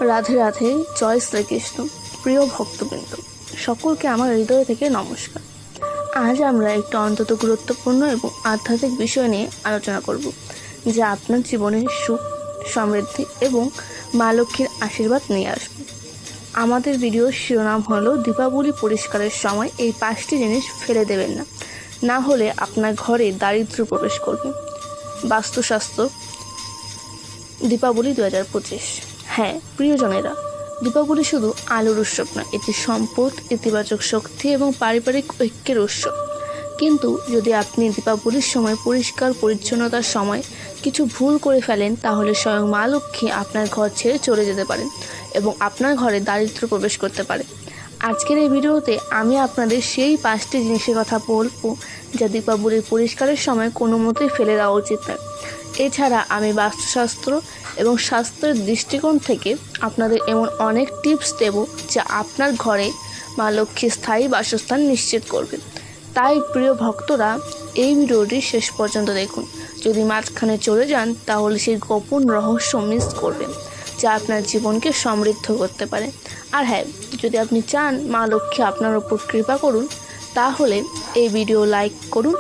রাধে রাধে, জয় শ্রীকৃষ্ণ। প্রিয় ভক্তবৃন্দ, সকলকে আমার হৃদয় থেকে নমস্কার। আজ আমরা একটি অত্যন্ত গুরুত্বপূর্ণ এবং আধ্যাত্মিক বিষয় নিয়ে আলোচনা করব, যা আপনার জীবনে সুখ, সমৃদ্ধি এবং মা লক্ষ্মীর আশীর্বাদ নিয়ে আসবে। আমাদের ভিডিওর শিরোনাম হলো দীপাবলি পরিষ্কারের সময় এই 5টি জিনিস ফেলে দেবেন না, না হলে আপনার ঘরে দারিদ্র্য প্রবেশ করবে। বাস্তুশাস্ত্র দীপাবলি 2025। হ্যাঁ প্রিয়জনেরা, দীপাবলি শুধু আলোর উৎসব নয়, এটি সম্পদ, ইতিবাচক শক্তি এবং পারিবারিক ঐক্যের উৎসব। কিন্তু যদি আপনি দীপাবলির সময় পরিষ্কার পরিচ্ছন্নতার সময় কিছু ভুল করে ফেলেন, তাহলে স্বয়ং মা লক্ষ্মী আপনার ঘর ছেড়ে চলে যেতে পারেন এবং আপনার ঘরে দারিদ্র্য প্রবেশ করতে পারে। আজকের এই ভিডিওতে আমি আপনাদের সেই 5টি জিনিসের কথা বলবো, যা দীপাবলির পরিষ্কারের সময় কোনো মতেই ফেলে দেওয়া উচিত নয়। এছাড়া আমি বাস্তুশাস্ত্র এবং স্বাস্থ্যের দৃষ্টিকোণ থেকে আপনাদের এমন অনেক টিপস দেব, যা আপনার ঘরে মা লক্ষ্মীর স্থায়ী বাসস্থান নিশ্চিত করবে। তাই প্রিয় ভক্তরা, এই ভিডিওটি শেষ পর্যন্ত দেখুন। যদি মাঝখানে চলে যান, তাহলে সেই গোপন রহস্য মিস করবেন, যা আপনার জীবনকে সমৃদ্ধ করতে পারে। আর হ্যাঁ, যদি আপনি চান মা লক্ষ্মী আপনার উপর কৃপা করুন, তাহলে এই ভিডিও লাইক করুন,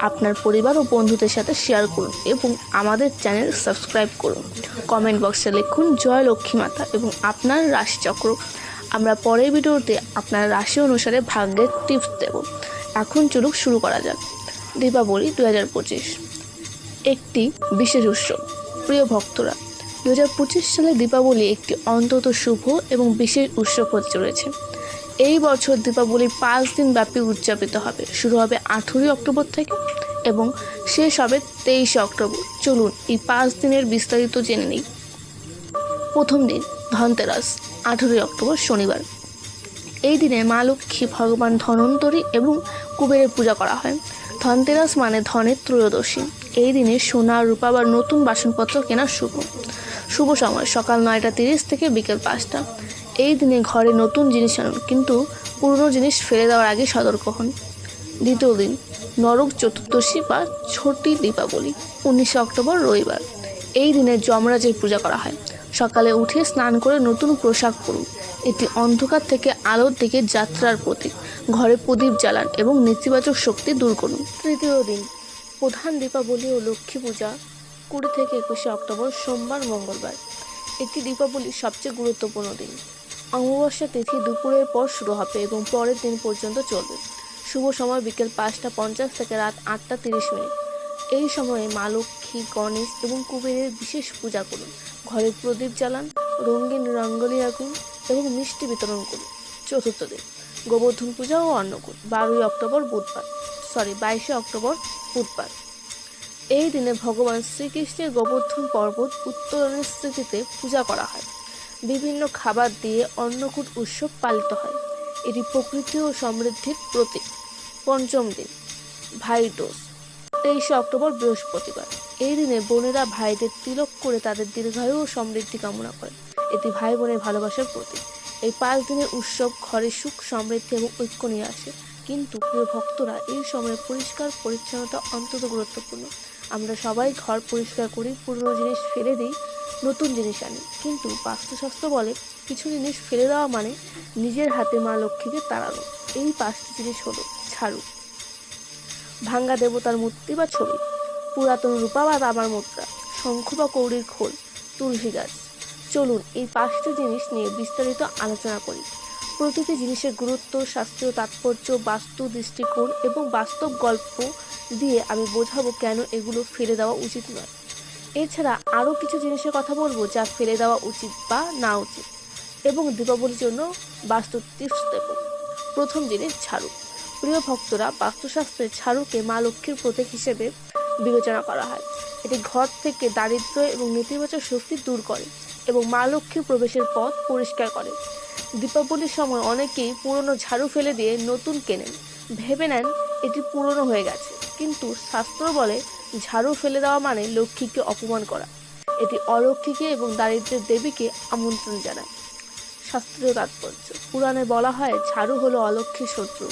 আপনার পরিবার ও বন্ধুদের সাথে শেয়ার করুন এবং আমাদের চ্যানেল সাবস্ক্রাইব করুন। কমেন্ট বক্সে লিখুন জয় লক্ষ্মী মাতা এবং আপনার রাশিচক্র। আমরা পরের ভিডিওতে আপনার রাশি অনুসারে ভাগ্যের টিপস দেব। এখন চলুন শুরু করা যাক। দীপাবলি 2025 একটি বিশেষ উৎসব। প্রিয় ভক্তরা, 2025 সালে দীপাবলি একটি অত্যন্ত শুভ এবং বিশেষ উৎসব হতে চলেছে। এই বছর দীপাবলি 5 দিন ব্যাপী উদযাপিত হবে। শুরু হবে 18 অক্টোবর থেকে এবং শেষ হবে 23 অক্টোবর। চলুন এই 5 দিনের বিস্তারিত জেনে নিই। প্রথম দিন ধনতেরাস, 18 অক্টোবর শনিবার। এই দিনে মা লক্ষ্মী, ভগবান ধন্বন্তরী এবং কুবেরের পূজা করা হয়। ধনতেরাস মানে ধনের ত্রয়োদশী। এই দিনে সোনা, রূপা বা নতুন বাসনপত্র কেনা শুভ সময় সকাল 9:30 থেকে বিকেল 5টা। এই দিনে ঘরে নতুন জিনিস আনুন, কিন্তু পুরনো জিনিস ফেলে দেওয়ার আগে সতর্ক হন। দ্বিতীয় দিন নরক চতুর্দশী বা ছোটি দীপাবলি, 19 অক্টোবর রবিবার। এই দিনে যমরাজের পূজা করা হয়। সকালে উঠে স্নান করে নতুন পোশাক পরুন। এটি অন্ধকার থেকে আলোর দিকে যাত্রার প্রতীক। ঘরে প্রদীপ জ্বালান এবং নেতিবাচক শক্তি দূর করুন। তৃতীয় দিন প্রধান দীপাবলি ও লক্ষ্মী পূজা, 20 থেকে 21 অক্টোবর সোমবার মঙ্গলবার। এটি দীপাবলির সবচেয়ে গুরুত্বপূর্ণ দিন। অমাবস্যা তিথি দুপুরের পর শুরু হবে এবং পরের দিন পর্যন্ত চলবে। শুভ সময় বিকেল 5:50 থেকে রাত 8:30। এই সময়ে মা লক্ষ্মী, গণেশ এবং কুবেরের বিশেষ পূজা করুন। ঘরে প্রদীপ জ্বালান, রঙিন রঙ্গোলি আঁকুন এবং মিষ্টি বিতরণ করুন। চতুর্থ দিন গোবর্ধন পূজা ও অন্নকূট, 22 অক্টোবর বুধবার। এই দিনে ভগবান শ্রীকৃষ্ণের গোবর্ধন পর্বত উত্তোলনের স্মৃতিতে পূজা করা হয়। বিভিন্ন খাবার দিয়ে অন্নকূট উৎসব পালিত হয়। এটি প্রকৃতি ও সমৃদ্ধির প্রতীক। পঞ্চম দিন ভাইদোজ, 23 অক্টোবর বৃহস্পতিবার। এই দিনে বোনেরা ভাইদের তিলক করে তাদের দীর্ঘায়ু ও সমৃদ্ধি কামনা করে। এটি ভাই বোনের ভালোবাসার প্রতীক। এই 5 দিনের উৎসব ঘরে সুখ, সমৃদ্ধি এবং ঐক্য নিয়ে আসে। কিন্তু প্রিয় ভক্তরা, এই সময়ে পরিষ্কার পরিচ্ছন্নতা অত্যন্ত গুরুত্বপূর্ণ। আমরা সবাই ঘর পরিষ্কার করি, পুরনো জিনিস ফেলে দিই, নতুন জিনিস আনি। কিন্তু বাস্তুশাস্ত্র বলে, কিছু জিনিস ফেলে দেওয়া মানে নিজের হাতে মা লক্ষ্মীকে তাড়ানো। এই 5টি জিনিস হলো ঝাড়ু, ভাঙ্গা দেবতার মূর্তি বা ছবি, পুরাতন রূপা বা তামার মুদ্রা, শঙ্খ বা কৌড়ির খোল, তুলসী গাছ। চলুন এই 5টি জিনিস নিয়ে বিস্তারিত আলোচনা করি। প্রতিটি জিনিসের গুরুত্ব, শাস্ত্রীয় তাৎপর্য, বাস্তু দৃষ্টিকোণ এবং বাস্তব গল্প দিয়ে আমি বোঝাবো কেন এগুলো ফেলে দেওয়া উচিত নয়। এছাড়া আরও কিছু জিনিসের কথা বলবো যা ফেলে দেওয়া উচিত বা না উচিত, এবং দীপাবলির জন্য বাস্তু টিপস দেব। প্রথম জিনিস ঝাড়ু। প্রিয় ভক্তরা, বাস্তুশাস্ত্রে ঝাড়ুকে মা লক্ষ্মীর প্রতীক হিসেবে বিবেচনা করা হয়। এটি ঘর থেকে দারিদ্র্য এবং নেতিবাচক শক্তি দূর করে এবং মা লক্ষ্মীর প্রবেশের পথ পরিষ্কার করে। দীপাবলির সময় অনেকেই পুরনো ঝাড়ু ফেলে দিয়ে নতুন কেনেন, ভেবে নেন এটি পুরনো হয়ে গেছে। কিন্তু শাস্ত্র বলে, ঝাড়ু ফেলে দেওয়া মানে লক্ষ্মীকে অপমান করা। এটি অলক্ষ্মীকে এবং দারিদ্র্যের দেবীকে আমন্ত্রণ জানায়। শাস্ত্রীয় তাৎপর্য। পুরাণে বলা হয়, ঝাড়ু হলো অলক্ষ্মীর শত্রু।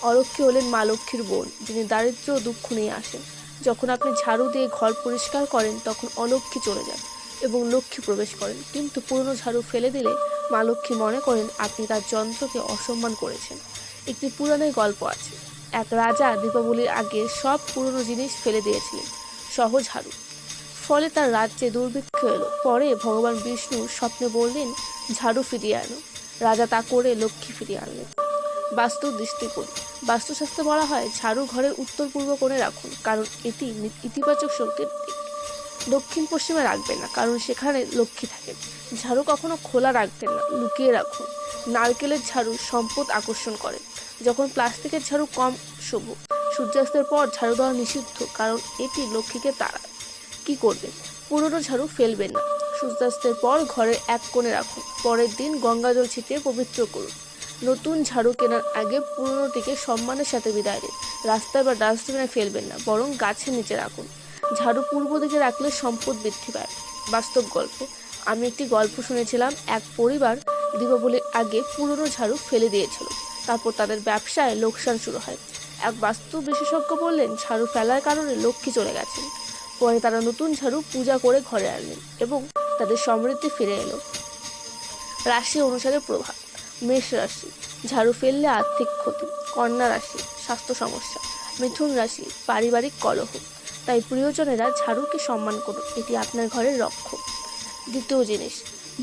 অলক্ষ্মী হলেন মা লক্ষ্মীর বোন, যিনি দারিদ্র্য ও দুঃখ নিয়ে আসেন। যখন আপনি ঝাড়ু দিয়ে ঘর পরিষ্কার করেন, তখন অলক্ষ্মী চলে যান এবং লক্ষ্মী প্রবেশ করেন। কিন্তু পুরনো ঝাড়ু ফেলে দিলে মা লক্ষ্মী মনে করেন আপনি তার যন্ত্রকে অসম্মান করেছেন। একটি পুরাণের গল্প আছে, এক রাজা দীপাবলির আগে সব পুরনো জিনিস ফেলে দিয়েছিলেন, সহ ঝাড়ু। ফলে তার রাজ্যে দুর্ভিক্ষ এলো। পরে ভগবান বিষ্ণু স্বপ্নে বললেন, ঝাড়ু ফিরিয়ে আনো। রাজা তা করে লক্ষ্মী ফিরিয়ে আনলেন। বাস্তু দৃষ্টিকোণ। বাস্তুশাস্ত্রে বলা হয় ঝাড়ু ঘরের উত্তর পূর্ব কোণে রাখুন, কারণ এটি ইতিবাচক শক্তির দিক। দক্ষিণ পশ্চিমে রাখবেন না, কারণ সেখানে লক্ষ্মী থাকেন। ঝাড়ু কখনো খোলা রাখবেন না, লুকিয়ে রাখুন। নারকেলের ঝাড়ু সম্পদ আকর্ষণ করে, যখন প্লাস্টিকের ঝাড়ু কম শুভ। সূর্যাস্তের পর ঝাড়ু দেওয়া নিষিদ্ধ, কারণ এটি লক্ষ্মীকে তাড়ায়। কি করবেন? পুরনো ঝাড়ু ফেলবেন না, সূর্যাস্তের পর ঘরের এক কোণে রাখুন। পরের দিন গঙ্গাজল ছিটিয়ে পবিত্র করুন। নতুন ঝাড়ু কেনার আগে পুরনোটিকে সম্মানের সাথে বিদায় দিন। রাস্তায় বা ডাস্টবিনে ফেলবেন না, বরং গাছের নিচে রাখুন। ঝাড়ু পূর্ব দিকে রাখলে সম্পদ বৃদ্ধি পায়। বাস্তব গল্প। আমি একটি গল্প শুনেছিলাম, এক পরিবার দীপাবলির আগে পুরনো ঝাড়ু ফেলে দিয়েছিল। তারপর তাদের ব্যবসায় লোকসান শুরু হয়। এক বাস্তু বিশেষজ্ঞ বললেন ঝাড়ু ফেলার কারণে লক্ষ্মী চলে গেছেন। পরে তারা নতুন ঝাড়ু পূজা করে ঘরে আনলেন এবং তাদের সমৃদ্ধি ফিরে এলো। রাশি অনুসারে প্রভাব। মেষ রাশি, ঝাড়ু ফেললে আর্থিক ক্ষতি। কন্যা রাশি, স্বাস্থ্য সমস্যা। মিথুন রাশি, পারিবারিক কলহ। তাই প্রিয়জনেরা ঝাড়ুকে সম্মান করুন, এটি আপনার ঘরের রক্ষক। দ্বিতীয় জিনিস,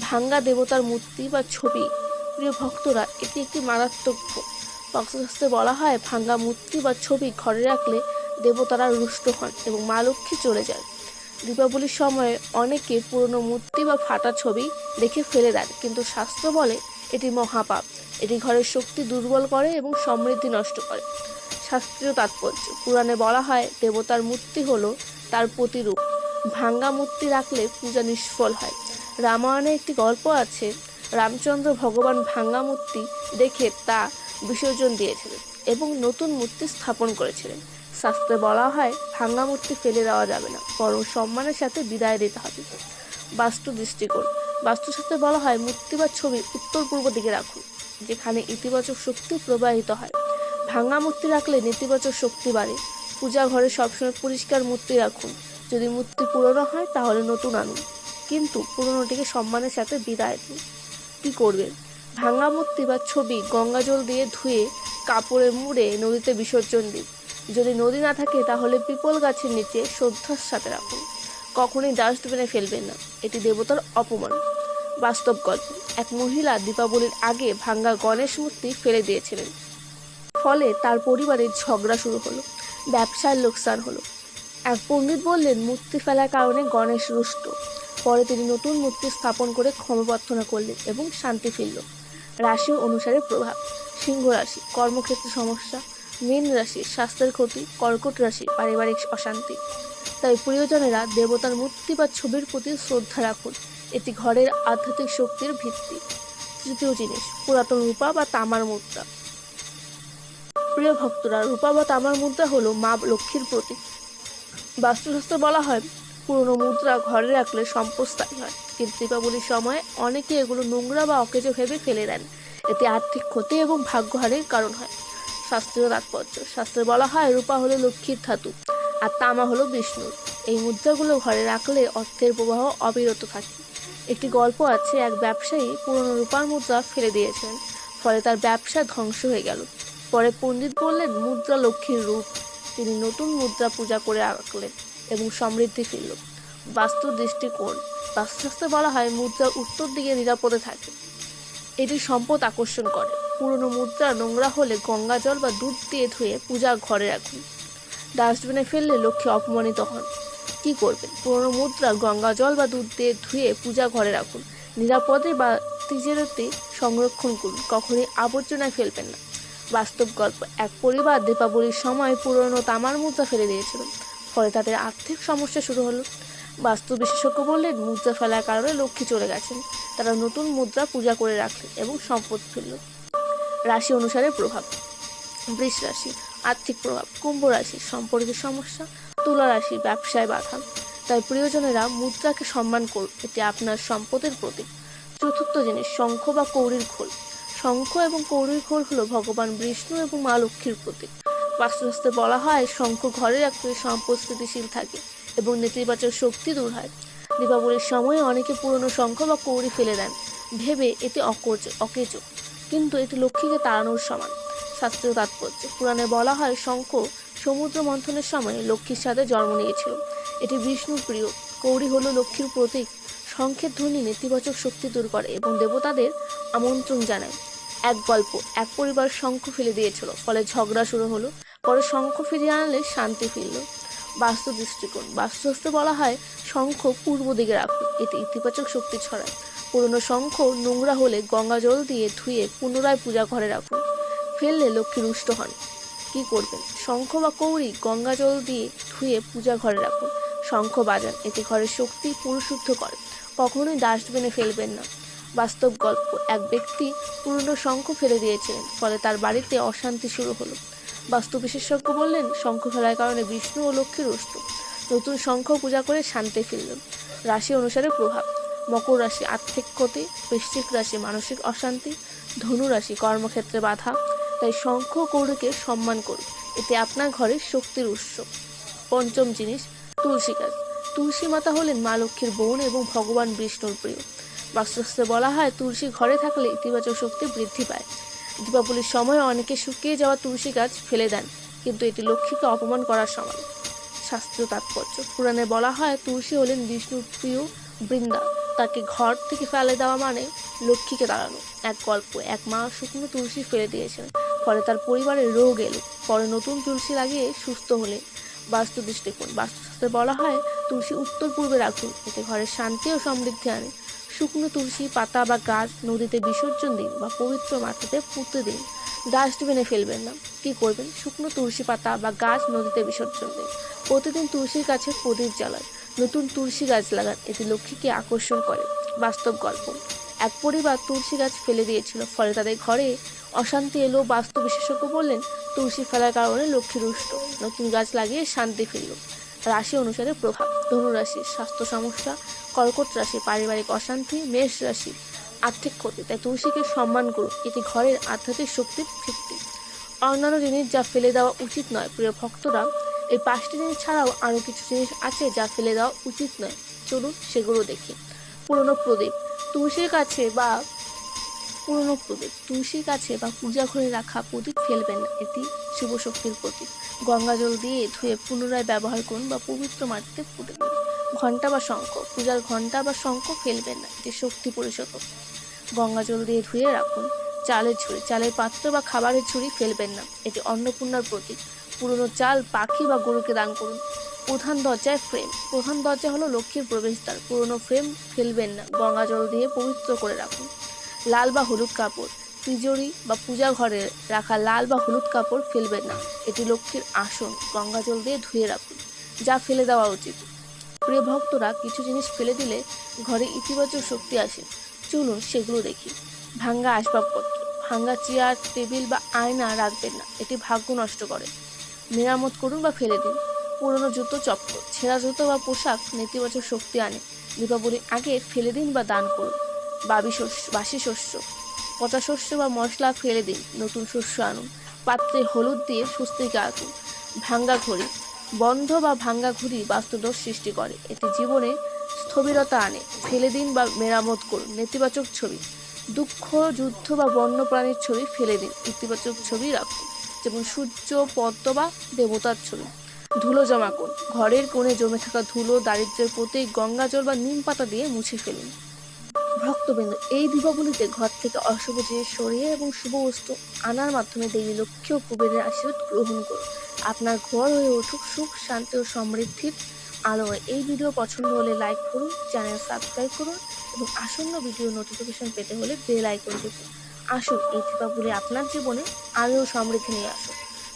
ভাঙ্গা দেবতার মূর্তি বা ছবি। প্রিয় ভক্তরা, এটি একটি মারাত্মক ভুল। বাস্তুশাস্ত্রে বলা হয় ভাঙ্গা মূর্তি বা ছবি ঘরে রাখলে দেবতারা রুষ্ট হন এবং মা লক্ষ্মী চলে যায়। দীপাবলির সময়ে অনেকে পুরনো মূর্তি বা ফাটা ছবি দেখে ফেলে দেন, কিন্তু শাস্ত্র বলে এটি মহাপাপ। এটি ঘরের শক্তি দুর্বল করে এবং সমৃদ্ধি নষ্ট করে। শাস্ত্রীয় তাৎপর্য। পুরাণে বলা হয় দেবতার মূর্তি হলো তার প্রতিরূপ। ভাঙ্গা মূর্তি রাখলে পূজা নিষ্ফল হয়। রামায়ণে একটি গল্প আছে, রামচন্দ্র ভগবান ভাঙ্গা মূর্তি দেখে তা বিসর্জন দিয়েছিলেন এবং নতুন মূর্তি স্থাপন করেছিলেন। শাস্ত্রে বলা হয় ভাঙ্গা মূর্তি ফেলে দেওয়া যাবে না, বরং সম্মানের সাথে বিদায় দিতে হবে। বাস্তু দৃষ্টিকোণ। বাস্তুশাস্ত্রে বলা হয় মূর্তি বা ছবি উত্তর পূর্ব দিকে রাখুন, যেখানে ইতিবাচক শক্তি প্রবাহিত হয়। ভাঙ্গা মূর্তি রাখলে নেতিবাচক শক্তি বাড়ে। পূজা ঘরে সবসময় পরিষ্কার মূর্তি রাখুন। যদি মূর্তি পুরনো হয় তাহলে নতুন আনুন, কিন্তু পুরনোটিকে সম্মানের সাথে বিদায় দিন। কি করবেন? ভাঙ্গা মূর্তি বা ছবি গঙ্গাজল দিয়ে ধুয়ে কাপড়ে মুড়ে নদীতে বিসর্জন দিন। যদি নদী না থাকে তাহলে পিপল গাছের নিচে শ্রদ্ধার সাথে রাখুন। কখনোই ডাস্টবিনে ফেলবেন না, এটি দেবতার অপমান। বাস্তব গল্প। এক মহিলা দীপাবলির আগে ভাঙ্গা গণেশ মূর্তি ফেলে দিয়েছিলেন। ফলে তার পরিবারের ঝগড়া শুরু হলো, ব্যবসার লোকসান হলো। এক পণ্ডিত বললেন মূর্তি ফেলার কারণে গণেশ রুষ্ট। পরে তিনি নতুন মূর্তি স্থাপন করে ক্ষমা প্রার্থনা করলেন এবং শান্তি ফিরল। রাশি অনুসারে প্রভাব। সিংহ রাশি, কর্মক্ষেত্রে সমস্যা। মীন রাশি, স্বাস্থ্যের ক্ষতি। কর্কট রাশি, পারিবারিক অশান্তি। তাই প্রিয়জনেরা দেবতার মূর্তি বা ছবির প্রতি শ্রদ্ধা রাখুন, এটি ঘরের আধ্যাত্মিক শক্তির ভিত্তি। তৃতীয় জিনিস, পুরাতন রূপা বা তামার মুদ্রা। প্রিয় ভক্তরা, রূপা বা তামার মুদ্রা হলো মা লক্ষ্মীর প্রতীক। বাস্তুশাস্ত্রে বলা হয় পুরনো মুদ্রা ঘরে রাখলে সম্পদ স্থায়ী হয়, কিন্তু দীপাবলির সময় অনেকে এগুলো নোংরা বা অকেজো ভেবে ফেলে দেন। এতে আর্থিক ক্ষতি এবং ভাগ্যহানির কারণ হয়। শাস্ত্রীয় তাৎপর্য। শাস্ত্রে বলা হয় রূপা হলো লক্ষ্মীর ধাতু আর তামা হলো বিষ্ণুর। এই মুদ্রাগুলো ঘরে রাখলে অর্থের প্রবাহ অবিরত থাকে। একটি গল্প আছে, এক ব্যবসায়ী পুরনো রূপার মুদ্রা ফেলে দিয়েছেন, ফলে তার ব্যবসা ধ্বংস হয়ে গেল। পরে পণ্ডিত বললেন মুদ্রা লক্ষ্মীর রূপ। তিনি নতুন মুদ্রা পূজা করে রাখলেন এবং সমৃদ্ধি ফিরল। বাস্তু দৃষ্টিকোণ। বাস্তুশাস্ত্রে বলা হয় মুদ্রা উত্তর দিকে নিরাপদে থাকে, এটি সম্পদ আকর্ষণ করে। পুরনো মুদ্রা নোংরা হলে গঙ্গা জল বা দুধ দিয়ে ধুয়ে পূজা ঘরে রাখুন। ডাস্টবিনে ফেললে লক্ষ্মী অপমানিত হন। কি করবেন? পুরনো মুদ্রা গঙ্গা জল বা দুধ দিয়ে ধুয়ে পূজা ঘরে রাখুন। নিরাপদে বা তিজোরিতে সংরক্ষণ করুন, কখনোই আবর্জনায় ফেলবেন না। বাস্তব গল্প। এক পরিবার দীপাবলির সময় পুরনো তামার মুদ্রা ফেলে দিয়েছিল, ফলে তাদের আর্থিক সমস্যা শুরু হলো। বাস্তু বিশেষজ্ঞ বললেন মুদ্রা ফেলার কারণে লক্ষ্মী চলে গেছেন। তারা নতুন মুদ্রা পূজা করে রাখলেন এবং সম্পদ ফিরল। রাশি অনুসারে প্রভাব। বৃষ রাশি, আর্থিক প্রভাব। কুম্ভ রাশি, সম্পর্কের সমস্যা। তুলা রাশি, ব্যবসায় বাধা। তাই প্রিয়জনেরা মুদ্রাকে সম্মান করুন, এটি আপনার সম্পদের প্রতীক। চতুর্থ জিনিস, শঙ্খ বা কৌড়ির খোল। শঙ্খ এবং কৌড়ির খোল হলো ভগবান বিষ্ণু এবং মা লক্ষ্মীর প্রতীক। বাস্তুশাস্ত্রে বলা হয় শঙ্খ ঘরে রাখলে সম্পদ স্থিতিশীল থাকে এবং নেতিবাচক শক্তি দূর হয়। দীপাবলির সময় অনেকে পুরনো শঙ্খ বা কৌড়ি ফেলে দেন, ভেবে এতে অকেজো, কিন্তু এটি লক্ষ্মীকে তাড়ানোর সমান। শাস্ত্রীয় তাৎপর্য: পুরাণে বলা হয় শঙ্খ সমুদ্র মন্থনের সময় লক্ষ্মীর সাথে জন্ম নিয়েছিল। এটি বিষ্ণুর প্রিয়। কৌড়ি হলো লক্ষ্মীর প্রতীক। শঙ্খের ধ্বনি নেতিবাচক শক্তি দূর করে এবং দেবতাদের আমন্ত্রণ জানায়। এক গল্প: এক পরিবার শঙ্খ ফেলে দিয়েছিল, ফলে ঝগড়া শুরু হলো। পরে শঙ্খ ফিরিয়ে আনলে শান্তি ফিরল। বাস্তু দৃষ্টিকোণ: বাস্তুশাস্ত্রে বলা হয় শঙ্খ পূর্ব দিকে রাখুন, এতে ইতিবাচক শক্তি ছড়ায়। পুরনো শঙ্খ নোংরা হলে গঙ্গা জল দিয়ে ধুয়ে পুনরায় পূজা ঘরে রাখুন। ফেললে লক্ষ্মী রুষ্ট হন। কি করবেন? শঙ্খ বা কৌড়ি গঙ্গা জল দিয়ে ধুয়ে পূজা ঘরে রাখুন। শঙ্খ বাজান, এতে ঘরের শক্তি পরিশুদ্ধ করে। কখনোই ডাস্টবিনে ফেলবেন না। বাস্তব গল্প: এক ব্যক্তি পুরনো শঙ্খ ফেলে দিয়েছিলেন, ফলে তার বাড়িতে অশান্তি শুরু হলো। বাস্তু বিশেষজ্ঞ বললেন শঙ্খ ফেলার কারণে বিষ্ণু ও লক্ষ্মী রুষ্ট। নতুন শঙ্খ পূজা করে শান্তি ফিরল। রাশি অনুসারে প্রভাব: মকর রাশি আর্থিক ক্ষতি, বৃশ্চিক রাশি মানসিক অশান্তি, ধনু রাশি কর্মক্ষেত্রে বাধা। তাই শঙ্খ কৌড়িকে সম্মান করুন, এতে আপনার ঘরে শক্তির উৎস। পঞ্চম জিনিস, তুলসী গাছ। তুলসী মাতা হলেন মা লক্ষ্মীর বোন এবং ভগবান বিষ্ণুর প্রিয়। বাস্তুশাস্ত্রে বলা হয় তুলসী ঘরে থাকলে ইতিবাচক শক্তি বৃদ্ধি পায়। দীপাবলির সময় অনেকে শুকিয়ে যাওয়া তুলসী গাছ ফেলে দেন, কিন্তু এটি লক্ষ্মীকে অপমান করার সমান। শাস্ত্রীয় তাৎপর্য: পুরাণে বলা হয় তুলসী হলেন বিষ্ণুর প্রিয় বৃন্দা। তাকে ঘর থেকে ফেলে দেওয়া মানে লক্ষ্মীকে তাড়ানো। এক গল্প: এক মা শুকনো তুলসী ফেলে দিয়েছেন, ফলে তার পরিবারে রোগ এলো। পরে নতুন তুলসী লাগিয়ে সুস্থ হলেন। বাস্তু দৃষ্টিকোণ: বাস্তুশাস্ত্রে বলা হয় তুলসী উত্তর পূর্বে রাখুন, এতে ঘরের শান্তি ও সমৃদ্ধি আনে। শুকনো তুলসী পাতা বা গাছ নদীতে বিসর্জন দিন বা পবিত্র মাটিতে পুঁতে দিন। ডাস্টবিনে ফেলবেন না। কি করবেন? শুকনো তুলসী পাতা বা গাছ নদীতে বিসর্জন দিন। প্রতিদিন তুলসীর কাছে প্রদীপ জ্বালান। নতুন তুলসী গাছ লাগান, এটি লক্ষ্মীকে আকর্ষণ করে। বাস্তব গল্প: এক পরিবার তুলসী গাছ ফেলে দিয়েছিল, ফলে তাদের ঘরে অশান্তি এলো। বাস্তু বিশেষজ্ঞ বললেন তুলসী ফেলার কারণে লক্ষ্মী রুষ্ট। নতুন গাছ লাগিয়ে শান্তি ফিরল। রাশি অনুসারে প্রভাব: ধনু রাশি স্বাস্থ্য সমস্যা, কর্কট রাশি পারিবারিক অশান্তি, মেষ রাশি আর্থিক ক্ষতি। তাই তুলসীকে সম্মান করুন, এটি ঘরের আধ্যাত্মিক শক্তির ভিত্তি। অন্যান্য জিনিস যা ফেলে দেওয়া উচিত নয়। প্রিয় ভক্তরা, এই 5টি জিনিস ছাড়াও আরও কিছু জিনিস আছে যা ফেলে দেওয়া উচিত নয়। চলুন সেগুলো দেখি। পুরনো প্রদীপ তুলসীর কাছে বা পূজা ঘরে রাখা প্রদীপ ফেলবেন না, এটি শুভ শক্তির প্রতীক। গঙ্গা জল দিয়ে ধুয়ে পুনরায় ব্যবহার করুন বা পবিত্র মাটিতে পুঁতে দিন। ঘণ্টা বা শঙ্খ পূজার ঘণ্টা বা শঙ্খ ফেলবেন না, এটি শক্তি পরিশোধক। গঙ্গা জল দিয়ে ধুয়ে রাখুন। চালের পাত্র বা খাবারের ঝুড়ি ফেলবেন না, এটি অন্নপূর্ণার প্রতীক। পুরনো চাল পাখি বা গরুকে দান করুন। প্রধান দরজা হলো লক্ষ্মীর প্রবেশদ্বার। পুরনো ফ্রেম ফেলবেন না, গঙ্গা জল দিয়ে পবিত্র করে রাখুন। লাল বা হলুদ কাপড় তিজোরি বা পূজা ঘরে রাখা লাল বা হলুদ কাপড় ফেলবেন না, এটি লক্ষ্মীর আসন। গঙ্গা জল দিয়ে ধুয়ে রাখুন। যা ফেলে দেওয়া উচিত। প্রিয় ভক্তরা, কিছু জিনিস ফেলে দিলে ঘরে ইতিবাচক শক্তি আসে। চলুন সেগুলো দেখি। ভাঙ্গা আসবাবপত্র, ভাঙ্গা চেয়ার টেবিল বা আয়না রাখবেন না, এটি ভাগ্য নষ্ট করে। মেরামত করুন বা ফেলে দিন। পুরনো জুতো চপ্পল ছেঁড়া জুতো বা পোশাক নেতিবাচক শক্তি আনে। দীপাবলির আগে ফেলে দিন বা দান করুন। বাসি শস্য পচা শস্য বা মশলা ফেলে দিন, নতুন শস্য আনুন। পাত্রে হলুদ দিয়ে স্বস্তিকা আঁকুন। ভাঙ্গা ঘড়ি বন্ধ বা ভাঙ্গা ঘড়ি বাস্তুদোষ সৃষ্টি করে, এটি জীবনে স্থবিরতা আনে। ফেলে দিন বা মেরামত করুন। নেতিবাচক ছবি দুঃখ যুদ্ধ বা বন্য প্রাণীর ছবি ফেলে দিন, ইতিবাচক ছবি রাখুন, যেমন সূর্য পদ্ম বা দেবতার ছবি। ধুলো জমা করুন, ঘরের কোণে জমে থাকা ধুলো দারিদ্র্যের প্রতীক, গঙ্গা জল বা নিম পাতা দিয়ে মুছে ফেলুন। ভক্তবৃন্দ, এই দীপাবলিতে ঘর থেকে অশুভ জিনিস সরিয়ে এবং শুভ বস্তু আনার মাধ্যমে দেবী লক্ষ্মী ও কুবেরের আশীর্বাদ গ্রহণ করুন। আপনার ঘর হয়ে উঠুক সুখ শান্তি ও সমৃদ্ধির আলোয়। এই ভিডিও পছন্দ হলে লাইক করুন, চ্যানেল সাবস্ক্রাইব করুন এবং আসন্ন ভিডিও নোটিফিকেশন পেতে হলে বেল আইকন টিপুন। আসুন এই দীপাবলি আপনার জীবনে আলো ও সমৃদ্ধি নিয়ে আসুন।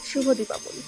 শুভ দীপাবলি।